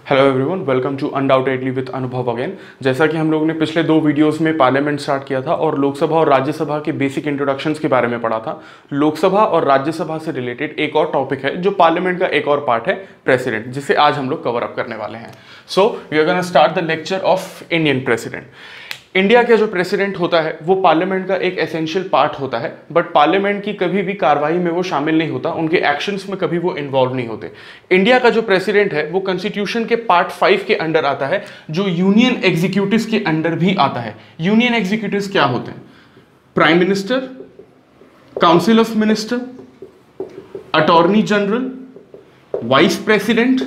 Hello everyone, welcome to undoubtedly with Anubhav again. जैसा कि हम लोगों ने पिछले 2 वीडियोस में पार्लियामेंट स्टार्ट किया था और लोकसभा और राज्यसभा के बेसिक इंट्रोडक्शंस के बारे में पढ़ा था। लोकसभा और राज्यसभा से रिलेटेड एक और टॉपिक है जो पार्लियामेंट का एक और पार्ट है, प्रेसिडेंट, जिसे आज हम लोग कवर अप करने वाले हैं। So we are gonna start the lecture of Indian president. India का जो प्रेसिडेंट होता है वो पार्लियामेंट का एक एसेंशियल पार्ट होता है, बट पार्लियामेंट की कभी भी कार्रवाई में वो शामिल नहीं होता, उनके एक्शंस में कभी वो इन्वॉल्व नहीं होते। इंडिया का जो प्रेसिडेंट है वो कॉन्स्टिट्यूशन के पार्ट 5 के अंडर आता है, जो यूनियन एग्जीक्यूटिव्स के अंडर भी आता है। यूनियन एग्जीक्यूटिव्स क्या होते हैं? Prime minister, council of minister, attorney general, vice president,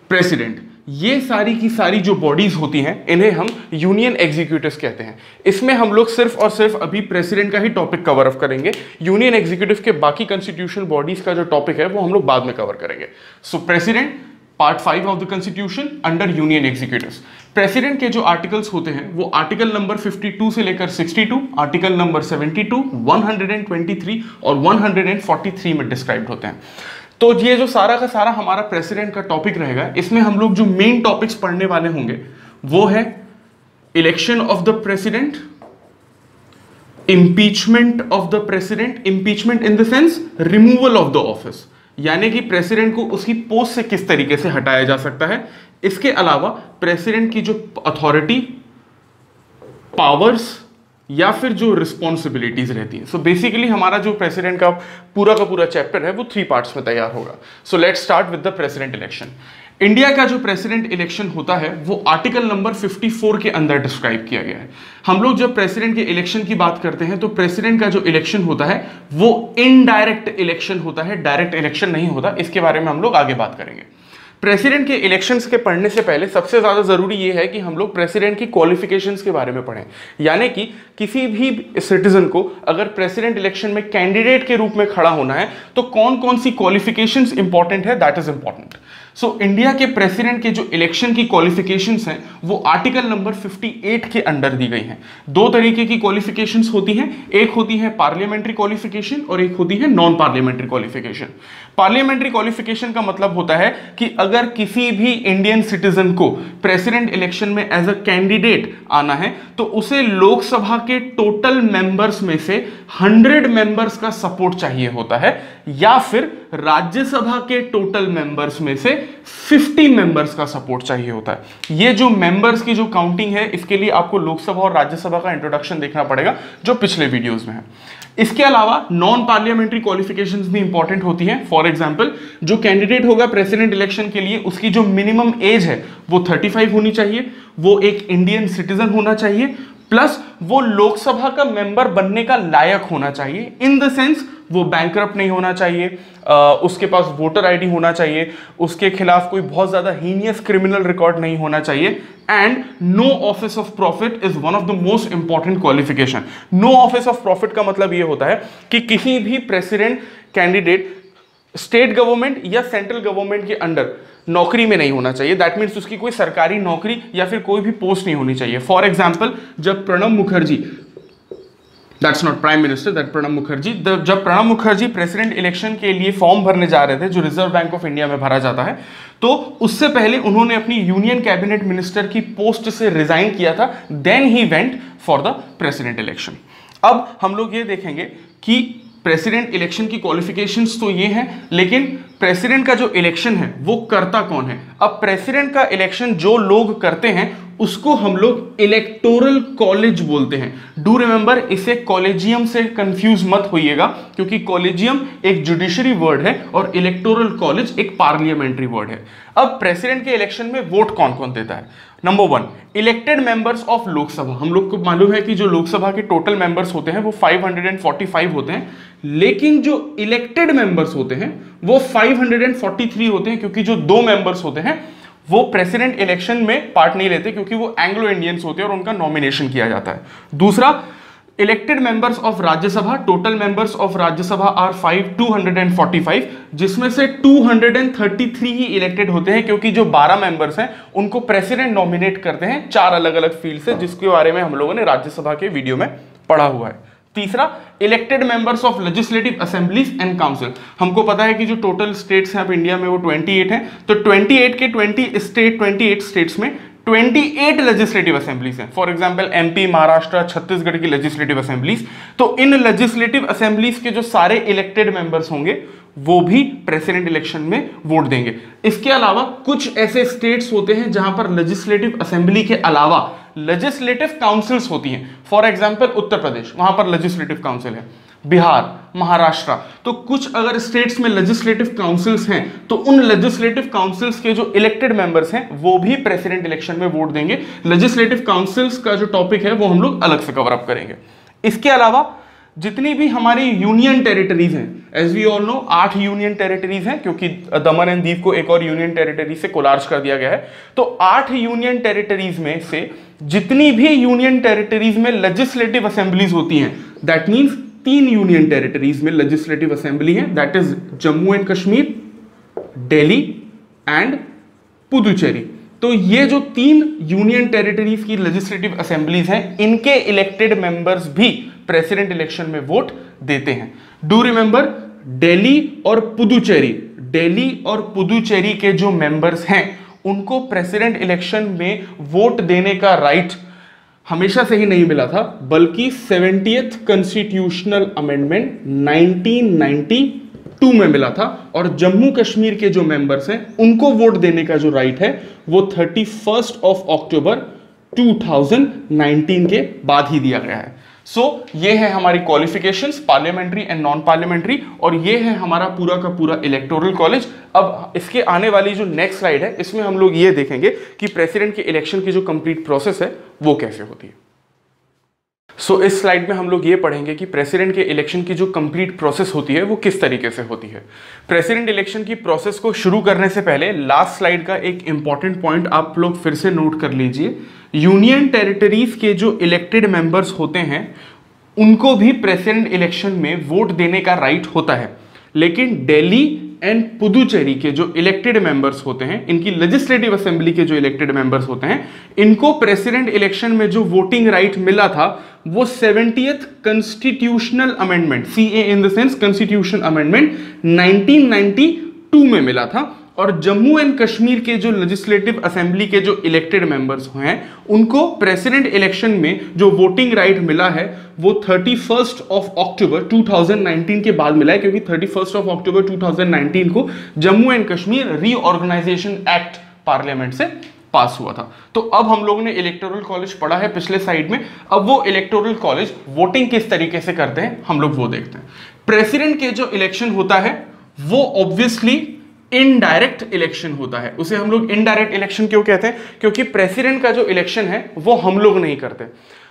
president. ये सारी की सारी जो बॉडीज होती हैं इन्हें हम यूनियन एग्जीक्यूटिव्स कहते हैं। इसमें हम लोग सिर्फ और सिर्फ अभी प्रेसिडेंट का ही टॉपिक कवर अप करेंगे। यूनियन एग्जीक्यूटिव के बाकी कॉन्स्टिट्यूशनल बॉडीज का जो टॉपिक है वो हम लोग बाद में कवर करेंगे। सो president part 5 of the constitution under union executives. President के जो आर्टिकल्स होते हैं वो आर्टिकल नंबर 52 से लेकर 62, आर्टिकल नंबर 72, 123 और 143 में डिस्क्राइब्ड होते हैं। तो ये जो सारा का सारा हमारा प्रेसिडेंट का टॉपिक रहेगा, इसमें हम लोग जो मेन टॉपिक्स पढ़ने वाले होंगे वो है election of the president, impeachment of the president, impeachment in the sense removal of the office, यानी कि प्रेसिडेंट को उसकी पोस्ट से किस तरीके से हटाया जा सकता है। इसके अलावा प्रेसिडेंट की जो अथॉरिटी, पावर्स या फिर जो रिस्पॉन्सिबिलिटीज रहती है। सो बेसिकली हमारा जो प्रेसिडेंट का पूरा चैप्टर है वो 3 पार्ट्स में तैयार होगा। So let's start with the president election. India का जो प्रेसिडेंट इलेक्शन होता है वो आर्टिकल नंबर 54 के अंदर डिस्क्राइब किया गया है। हम लोग जब प्रेसिडेंट के इलेक्शन की बात करते हैं तो प्रेसिडेंट का जो इलेक्शन होता है वो इनडायरेक्ट इलेक्शन होता है, डायरेक्ट इलेक्शन नहीं होता। इसके बारे में हम लोग आगे बात करेंगे। प्रेसिडेंट के इलेक्शंस के पढ़ने से पहले सबसे ज्यादा जरूरी यह है कि हम लोग प्रेसिडेंट की क्वालिफिकेशंस के बारे में पढ़ें, यानी कि किसी भी सिटीजन को अगर प्रेसिडेंट इलेक्शन में कैंडिडेट के रूप में खड़ा होना है तो कौन कौन सी क्वालिफिकेशंस इंपॉर्टेंट है, that is important. So India के प्रेसिडेंट के जो इलेक्शन की क्वालिफिकेशंस हैं वो आर्टिकल नंबर 58 के अंडर दी गई हैं। 2 तरीके की क्वालिफिकेशंस होती हैं, एक होती है पार्लियामेंट्री क्वालिफिकेशन और एक होती है non parliamentary qualification. Parliamentary qualification का मतलब होता है कि अगर किसी भी इंडियन सिटीजन को प्रेसिडेंट इलेक्शन में एज अ कैंडिडेट आना है तो उसे लोकसभा के टोटल मेंबर्स में से 100 मेंबर्स का सपोर्ट चाहिए होता है, या फिर राज्यसभा के टोटल मेंबर्स में से 50 मेंबर्स का सपोर्ट चाहिए होता है। ये जो मेंबर्स की जो काउंटिंग है इसके लिए आपको लोकसभा और राज्यसभा का इंट्रोडक्शन देखना पड़ेगा जो पिछले वीडियोस में है। इसके अलावा नॉन पार्लियामेंट्री क्वालिफिकेशंस भी इंपॉर्टेंट होती हैं। फॉर एग्जांपल, जो कैंडिडेट होगा प्रेसिडेंट इलेक्शन के लिए उसकी जो मिनिमम एज है वो 35 होनी चाहिए, वो एक इंडियन सिटीजन होना चाहिए, प्लस वो लोकसभा का मेंबर बनने का लायक होना चाहिए। इन द सेंस वो बैंकरप्ट नहीं होना चाहिए, उसके पास वोटर आईडी होना चाहिए, उसके खिलाफ कोई बहुत ज्यादा हीनियस क्रिमिनल रिकॉर्ड नहीं होना चाहिए, and no office of profit is one of the most important qualification. No office of profit का मतलब ये होता है कि किसी भी प्रेसिडेंट कैंडिडेट स्टेट गवर्नमेंट या सेंट्रल गवर्नमेंट के अंडर नौकरी में नहीं होना चाहिए। दैट मीन्स उसकी कोई सरकारी नौकरी या फिर कोई भी पोस्ट नहीं होनी चाहिए। फॉर एग्जाम्पल, जब Pranab Mukherjee, that's not prime minister, that Pranab Mukherjee, जब प्रणब मुखर्जी प्रेसिडेंट इलेक्शन के लिए फॉर्म भरने जा रहे थे जो रिजर्व बैंक ऑफ इंडिया में भरा जाता है, तो उससे पहले उन्होंने अपनी यूनियन कैबिनेट मिनिस्टर की पोस्ट से रिजाइन किया था, then he went for the president election. अब हम लोग ये देखेंगे कि प्रेसिडेंट इलेक्शन की क्वालिफिकेशंस तो ये हैं, लेकिन प्रेसिडेंट का जो इलेक्शन है वो करता कौन है। अब प्रेसिडेंट का इलेक्शन जो लोग करते हैं उसको हम लोग इलेक्टोरल कॉलेज बोलते हैं। डू रिमेंबर, इसे कॉलेजियम से कंफ्यूज मत होइएगा, क्योंकि कॉलेजियम एक जुडिशरी वर्ड है और इलेक्टोरल कॉलेज एक पार्लियामेंट्री वर्ड है। अब प्रेसिडेंट के इलेक्शन में वोट कौन कौन देता है? Number 1, elected members of Lok Sabha. हम लोग को मालूम है कि जो लोकसभा के टोटल मेंबर्स होते हैं वो 545 होते हैं, लेकिन जो इलेक्टेड मेंबर्स होते हैं वो 543 होते हैं, क्योंकि जो 2 मेंबर्स होते हैं वो प्रेसिडेंट इलेक्शन में पार्ट नहीं लेते, क्योंकि वो एंग्लो इंडियंस होते हैं और उनका नॉमिनेशन किया जाता है। दूसरा, elected members of Rajya Sabha, total members of Rajya Sabha are 245, जिसमें से 233 ही इलेक्टेड होते हैं, क्योंकि जो 12 मेंबर्स हैं उनको प्रेसिडेंट नॉमिनेट करते हैं 4 अलग अलग फील्ड से, जिसके बारे में हम लोगों ने राज्यसभा के वीडियो में पढ़ा हुआ है। तीसरा, elected members of legislative assemblies and council. हमको पता है कि जो टोटल स्टेट्स हैं अब इंडिया में वो 28 हैं, तो 28 स्टेट्स में 28 लेजिस्लेटिव असेंबलीज हैं। For example MP, Maharashtra, Chhattisgarh की लेजिस्लेटिव असेंबलीज। तो इन लेजिस्लेटिव असेंबलीज के जो सारे इलेक्टेड मेंबर्स होंगे वो भी प्रेसिडेंट इलेक्शन में वोट देंगे। इसके अलावा कुछ ऐसे स्टेट्स होते हैं जहां पर लेजिस्लेटिव असेंबली के अलावा लेजिस्लेटिव काउंसिल्स होती हैं। फॉर एग्जांपल उत्तर प्रदेश, वहां पर लेजिस्लेटिव काउंसिल है, बिहार, महाराष्ट्र। तो कुछ अगर स्टेट्स में लेजिस्लेटिव काउंसिल्स हैं तो उन लेजिस्लेटिव काउंसिल्स के जो इलेक्टेड मेंबर्स हैं वो भी प्रेसिडेंट इलेक्शन में वोट देंगे। लेजिस्लेटिव काउंसिल्स का जो टॉपिक है वो हम लोग अलग से कवर अप करेंगे। इसके अलावा जितनी भी हमारी यूनियन टेरिटरीज हैं, as we all know 8 union territories हैं, क्योंकि दमन एंड दीव को एक और यूनियन टेरिटरी से कोलार्ज कर दिया गया है। तो 8 यूनियन टेरिटरीज में से जितनी भी यूनियन टेरिटरीज में लेजिस्लेटिव असेंबलीज होती हैं, दैट मींस 3 यूनियन टेरिटरीज में लेजिस्लेटिव असेंबली है, that is Jammu and Kashmir, Delhi and Puducherry. तो ये जो 3 यूनियन टेरिटरीज की लेजिस्लेटिव असेंबलीज हैं, इनके इलेक्टेड मेंबर्स भी प्रेसिडेंट इलेक्शन में वोट देते हैं। डू रिमेंबर, दिल्ली और पुदुचेरी के जो मेंबर्स हैं उनको प्रेसिडेंट इलेक्शन में वोट देने का राइट हमेशा से ही नहीं मिला था, बल्कि 70th कॉन्स्टिट्यूशनल अमेंडमेंट 1992 में मिला था। और जम्मू कश्मीर के जो मेंबर्स हैं उनको वोट देने का जो राइट है वो 31 अक्टूबर 2019 के बाद ही दिया गया है। सो ये है हमारी qualifications, parliamentary and non parliamentary, और ये है हमारा पूरा का पूरा इलेक्टोरल कॉलेज। अब इसके आने वाली जो नेक्स्ट स्लाइड है इसमें हम लोग ये देखेंगे कि प्रेसिडेंट के इलेक्शन की जो कंप्लीट प्रोसेस है वो कैसे होती है। सो इस स्लाइड में हम लोग ये पढ़ेंगे कि प्रेसिडेंट के इलेक्शन की जो कंप्लीट प्रोसेस होती है वो किस तरीके से होती है। प्रेसिडेंट इलेक्शन की प्रोसेस को शुरू करने से पहले लास्ट स्लाइड का एक इंपॉर्टेंट पॉइंट आप लोग फिर से नोट कर लीजिए। यूनियन टेरिटरीज के जो इलेक्टेड मेंबर्स होते हैं उनको भी प्रेसिडेंट इलेक्शन में वोट देने का राइट होता है, लेकिन दिल्ली एंड पुदुचेरी के जो इलेक्टेड मेंबर्स होते हैं, इनकी लेजिस्लेटिव असेंबली के जो इलेक्टेड मेंबर्स होते हैं, इनको प्रेसिडेंट इलेक्शन में जो वोटिंग राइट मिला था वो 70th constitutional amendment, CA in the sense constitution amendment 1992 में मिला था। और जम्मू एंड कश्मीर के जो लेजिस्लेटिव असेंबली के जो इलेक्टेड मेंबर्स हैं उनको प्रेसिडेंट इलेक्शन में जो वोटिंग राइट मिला है वो 31 अक्टूबर 2019 के बाद मिला है, क्योंकि 31 अक्टूबर 2019 को Jammu and Kashmir reorganization act parliament से पास हुआ था। तो अब हम लोगों ने इलेक्टोरल कॉलेज पढ़ा है पिछले साइड में, अब वो इलेक्टोरल कॉलेज वोटिंग किस तरीके से करते हैं हम लोग वो देखते हैं। प्रेसिडेंट के जो इलेक्शन होता है वो ऑब्वियसली इनडायरेक्ट इलेक्शन होता है। उसे हम लोग इनडायरेक्ट इलेक्शन क्यों कहते हैं? क्योंकि प्रेसिडेंट का जो इलेक्शन है वो हम लोग नहीं करते,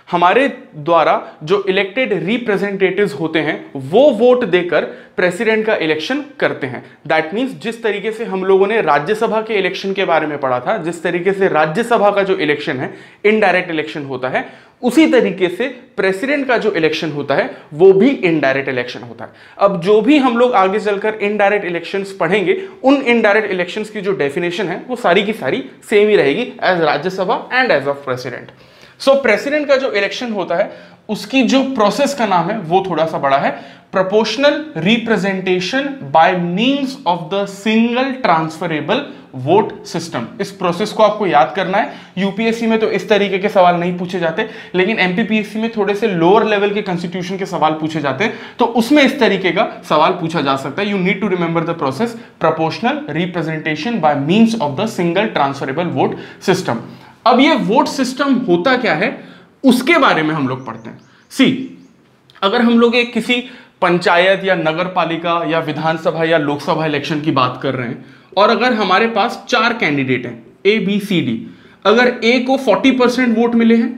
हमारे द्वारा जो इलेक्टेड रिप्रेजेंटेटिव्स होते हैं वो वोट देकर प्रेसिडेंट का इलेक्शन करते हैं। दैट मींस जिस तरीके से हम लोगों ने राज्यसभा के इलेक्शन के बारे में पढ़ा था, जिस तरीके से राज्यसभा का जो इलेक्शन है इनडायरेक्ट इलेक्शन होता है, उसी तरीके से प्रेसिडेंट का जो इलेक्शन होता है वो भी इनडायरेक्ट इलेक्शन होता है। अब जो भी हम लोग आगे चलकर इनडायरेक्ट इलेक्शंस पढ़ेंगे, उन इनडायरेक्ट इलेक्शंस की जो डेफिनेशन है वो सारी की सारी सेम ही रहेगी age Rajya Sabha and age of president. So president का जो इलेक्शन होता है उसकी जो प्रोसेस का नाम है वो थोड़ा सा बड़ा है, proportional representation by means of the single transferable vote system. इस प्रोसेस को आपको याद करना है। यूपीएससी में तो इस तरीके के सवाल नहीं पूछे जाते, लेकिन एमपीपीएससी में थोड़े से लोअर लेवल के कॉन्स्टिट्यूशन के सवाल पूछे जाते हैं, तो उसमें इस तरीके का सवाल पूछा जा सकता है। You need to remember the process, proportional representation by means of the single transferable vote system. अब ये वोट सिस्टम होता क्या है उसके बारे में हम लोग पढ़ते हैं। सी, अगर हम लोग एक किसी पंचायत या नगर पालिका या विधानसभा या लोकसभा इलेक्शन की बात कर रहे हैं और अगर हमारे पास 4 कैंडिडेट हैं A B C D, अगर A को 40% वोट मिले हैं,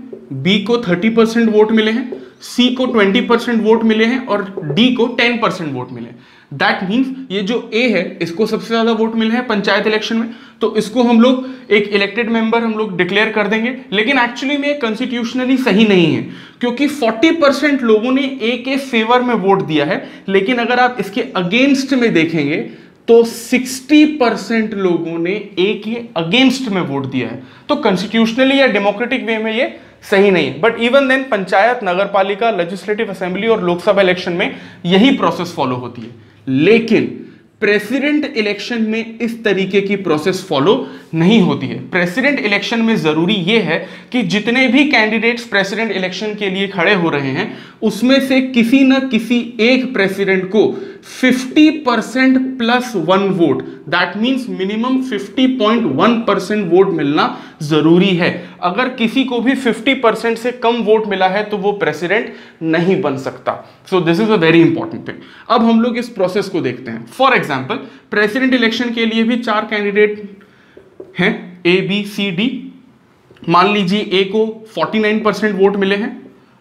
B को 30% वोट मिले हैं, C को 20% वोट मिले हैं और D को 10% वोट मिले, दैट मीन्स ये जो A है इसको सबसे ज्यादा वोट मिले हैं पंचायत इलेक्शन में, तो इसको हम लोग एक इलेक्टेड मेंबर हम लोग डिक्लेयर कर देंगे। लेकिन एक्चुअली में कॉन्स्टिट्यूशनली सही नहीं है, क्योंकि 40% लोगों ने A के फेवर में वोट दिया है, लेकिन अगर आप इसके अगेंस्ट में देखेंगे तो 60% लोगों ने A के अगेंस्ट में वोट दिया है। तो कॉन्स्टिट्यूशनली या डेमोक्रेटिक वे में ये सही नहीं है। बट इवन देन पंचायत, नगरपालिका, लेजिस्लेटिव असेंबली और लोकसभा इलेक्शन में यही प्रोसेस फॉलो होती है। लेकिन प्रेसिडेंट इलेक्शन में इस तरीके की प्रोसेस फॉलो नहीं होती है। प्रेसिडेंट इलेक्शन में जरूरी यह है कि जितने भी कैंडिडेट्स प्रेसिडेंट इलेक्शन के लिए खड़े हो रहे हैं उसमें से किसी न किसी एक प्रेसिडेंट को 50% plus 1 vote, that means minimum 50.1% vote मिलना जरूरी है। अगर किसी को भी 50% से कम वोट मिला है तो वो प्रेसिडेंट नहीं बन सकता। So this is a very important thing. अब हम लोग इस प्रोसेस को देखते हैं। फॉर एग्जाम्पल, प्रेसिडेंट इलेक्शन के लिए भी 4 कैंडिडेट हैं, ए बी सी डी। मान लीजिए ए को 49% वोट मिले हैं,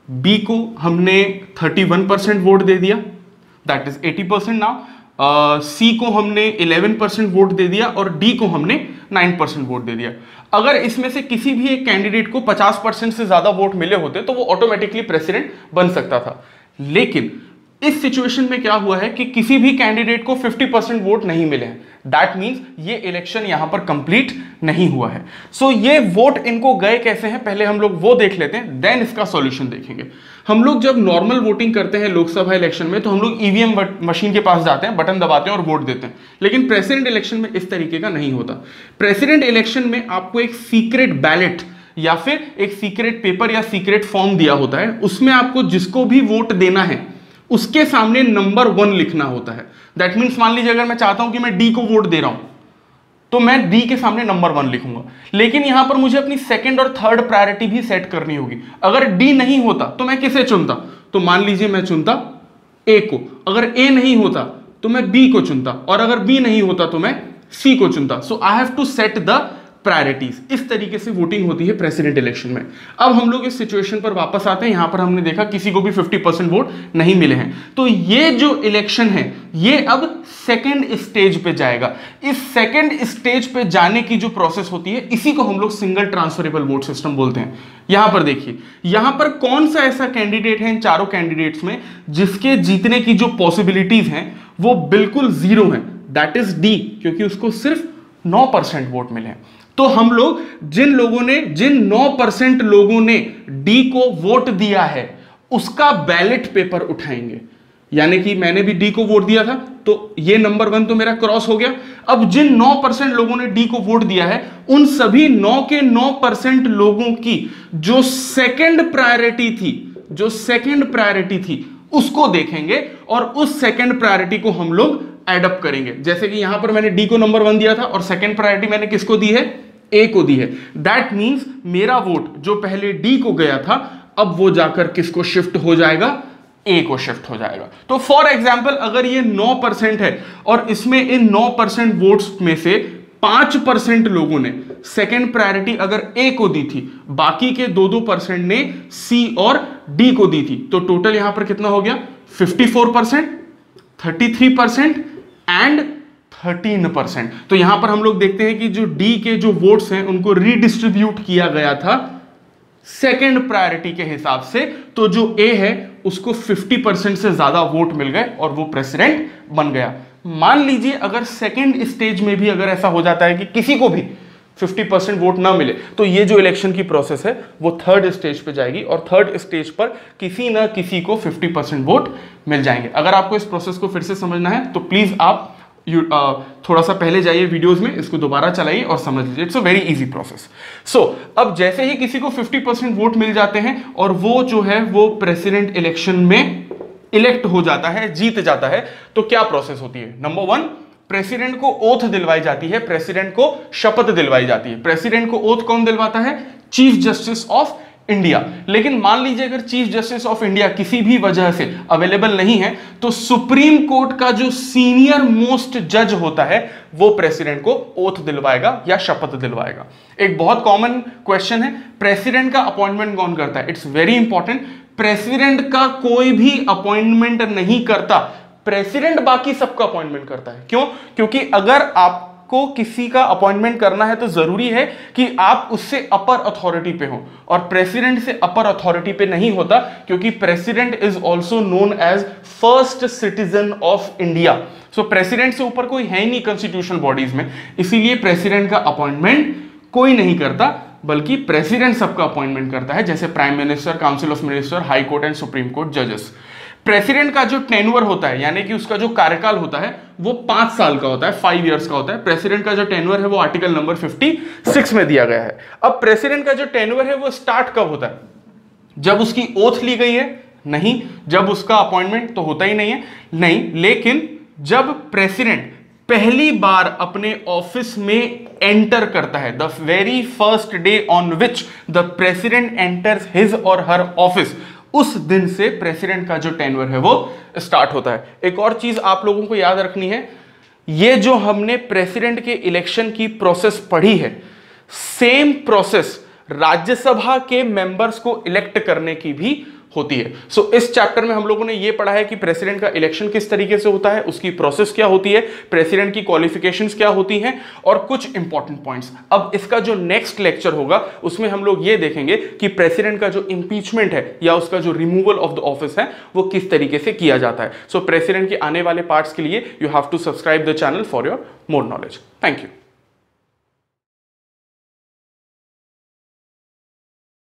बी को हमने 31% वोट दे दिया, दैट इज 80% नाउ। सी को हमने 11% वोट दे दिया और डी को हमने 9% वोट दे दिया। अगर इसमें से किसी भी एक कैंडिडेट को 50% से ज्यादा वोट मिले होते तो वो ऑटोमेटिकली प्रेसिडेंट बन सकता था। लेकिन इस सिचुएशन में क्या हुआ है कि किसी भी कैंडिडेट को 50% वोट नहीं मिले हैं। दैट मींस ये इलेक्शन यहां पर कंप्लीट नहीं हुआ है। सो ये वोट इनको गए कैसे हैं, पहले हम लोग वो देख लेते हैं, देन इसका सॉल्यूशन देखेंगे। हम लोग जब नॉर्मल वोटिंग करते हैं लोकसभा इलेक्शन में तो हम लोग ईवीएम मशीन के पास जाते हैं, बटन दबाते हैं और वोट देते हैं। लेकिन प्रेसिडेंट इलेक्शन में इस तरीके का नहीं होता। प्रेसिडेंट इलेक्शन में आपको एक सीक्रेट बैलेट या फिर एक सीक्रेट पेपर या सीक्रेट फॉर्म दिया होता है, उसमें आपको जिसको भी वोट देना है उसके सामने नंबर 1 लिखना होता है। दैट मीन्स मान लीजिए अगर मैं चाहता हूं कि मैं डी को वोट दे रहा हूं तो मैं डी के सामने नंबर 1 लिखूंगा। लेकिन यहां पर मुझे अपनी सेकंड और थर्ड प्रायोरिटी भी सेट करनी होगी। अगर डी नहीं होता तो मैं किसे चुनता, तो मान लीजिए मैं चुनता ए को। अगर ए नहीं होता तो मैं बी को चुनता और अगर बी नहीं होता तो मैं सी को चुनता। So I have to set the priorities. इस तरीके से वोटिंग होती है प्रेसिडेंट इलेक्शन में। अब हम लोग इस सिचुएशन पर वापस आते हैं। यहां पर हमने देखा किसी को भी 50% वोट नहीं मिले हैं, तो ये जो इलेक्शन है ये अब सेकंड स्टेज पे जाएगा। इस सेकंड स्टेज पे जाने की जो प्रोसेस होती है इसी को हम लोग सिंगल ट्रांसफरेबल वोट सिस्टम बोलते हैं। यहां पर देखिए, यहां पर कौन सा ऐसा कैंडिडेट है इन चारों कैंडिडेट्स में जिसके जीतने की जो पॉसिबिलिटीज हैं वो बिल्कुल जीरो है, दैट इज डी, क्योंकि उसको सिर्फ 9% वोट मिले हैं। तो हम लोग जिन 9% लोगों ने डी को वोट दिया है उसका बैलेट पेपर उठाएंगे। यानी कि मैंने भी डी को वोट दिया था तो ये नंबर 1 तो मेरा क्रॉस हो गया। अब जिन 9% लोगों ने डी को वोट दिया है उन सभी 9 के 9% लोगों की जो सेकंड प्रायोरिटी थी उसको देखेंगे और उस सेकंड प्रायोरिटी को हम लोग एडअप करेंगे। जैसे कि यहां पर मैंने डी को नंबर 1 दिया था और सेकंड प्रायोरिटी मैंने किसको दी है, ए को दी है। दैट मींस मेरा वोट जो पहले डी को गया था अब वो जाकर किसको शिफ्ट हो जाएगा, ए को शिफ्ट हो जाएगा। तो फॉर एग्जांपल अगर ये 9% है और इसमें इन 9% वोट्स में से 5% लोगों ने सेकंड प्रायोरिटी अगर ए को दी थी, बाकी के 2% ने सी और डी को दी थी, तो टोटल यहां पर कितना हो गया, 54%, 33% एंड 13%। तो यहां पर हम लोग देखते हैं कि जो डी के जो वोट्स हैं उनको रीडिस्ट्रीब्यूट किया गया था सेकंड प्रायोरिटी के हिसाब से। तो जो ए है उसको 50% से ज्यादा वोट मिल गए और वो प्रेसिडेंट बन गया। मान लीजिए अगर सेकंड स्टेज में भी अगर ऐसा हो जाता है कि किसी को भी 50% वोट ना मिले तो ये जो इलेक्शन की प्रोसेस है वो थर्ड स्टेज पे जाएगी और थर्ड स्टेज पर किसी ना किसी को 50% वोट मिल जाएंगे। अगर आपको इस प्रोसेस को फिर से समझना है तो प्लीज आप थोड़ा सा पहले जाइए वीडियोस में, इसको दोबारा चलाइए और समझ लीजिए। It's a very easy process. So अब जैसे ही किसी को 50% वोट मिल जाते हैं और वो जो है वो प्रेसिडेंट इलेक्शन में इलेक्ट हो जाता है, जीत जाता है, तो क्या प्रोसेस होती है। नंबर 1, प्रेसिडेंट को ओथ दिलवाई जाती है, प्रेसिडेंट को शपथ दिलवाई जाती है। प्रेसिडेंट को ओथ कौन दिलवाता है, चीफ जस्टिस ऑफ इंडिया। लेकिन मान लीजिए अगर चीफ जस्टिस ऑफ इंडिया किसी भी वजह से अवेलेबल नहीं है तो सुप्रीम कोर्ट का जो सीनियर मोस्ट जज होता है वो प्रेसिडेंट को ओथ दिलवाएगा या शपथ दिलवाएगा। एक बहुत कॉमन क्वेश्चन है, प्रेसिडेंट का अपॉइंटमेंट कौन करता है। इट्स वेरी इंपॉर्टेंट, प्रेसिडेंट का कोई भी अपॉइंटमेंट नहीं करता, प्रेसिडेंट बाकी सबका अपॉइंटमेंट करता है। क्यों? क्योंकि अगर आपको किसी का अपॉइंटमेंट करना है तो जरूरी है कि आप उससे अपर अथॉरिटी पे हो और प्रेसिडेंट से अपर अथॉरिटी पे नहीं होता, क्योंकि president is also known as first citizen of India. So president से ऊपर कोई है ही नहीं कॉन्स्टिट्यूशनल बॉडीज में, इसीलिए प्रेसिडेंट का अपॉइंटमेंट कोई नहीं करता, बल्कि प्रेसिडेंट सबका अपॉइंटमेंट करता है, जैसे prime minister, council of minister, high court and supreme court जजेस। प्रेसिडेंट का जो टेन्योर होता है, यानी कि उसका जो कार्यकाल होता है, वो 5 साल का होता है, 5 इयर्स का होता है। प्रेसिडेंट का जो टेन्योर है वो आर्टिकल नंबर 56 में दिया गया है। अब प्रेसिडेंट का जो टेन्योर है वो स्टार्ट कब होता है? जब उसकी ओथ ली गई है? नहीं। जब उसका अपॉइंटमेंट तो होता ही नहीं है? नहीं। लेकिन जब प्रेसिडेंट पहली बार अपने ऑफिस में एंटर करता है, the very first day on which the president enters his और हर ऑफिस, उस दिन से प्रेसिडेंट का जो टेन्योर है वो स्टार्ट होता है। एक और चीज आप लोगों को याद रखनी है, ये जो हमने प्रेसिडेंट के इलेक्शन की प्रोसेस पढ़ी है, सेम प्रोसेस राज्यसभा के मेंबर्स को इलेक्ट करने की भी होती है। सो इस चैप्टर में हम लोगों ने ये पढ़ा है कि प्रेसिडेंट का इलेक्शन किस तरीके से होता है, उसकी प्रोसेस क्या होती है, प्रेसिडेंट की क्वालिफिकेशंस क्या होती हैं, और कुछ इंपॉर्टेंट पॉइंट्स। अब इसका जो नेक्स्ट लेक्चर होगा उसमें हम लोग ये देखेंगे कि प्रेसिडेंट का जो इंपीचमेंट है या उसका जो रिमूवल ऑफ द ऑफिस है वो किस तरीके से किया जाता है। सो प्रेसिडेंट के आने वाले पार्ट्स के लिए you have to subscribe the channel for your more knowledge. Thank you.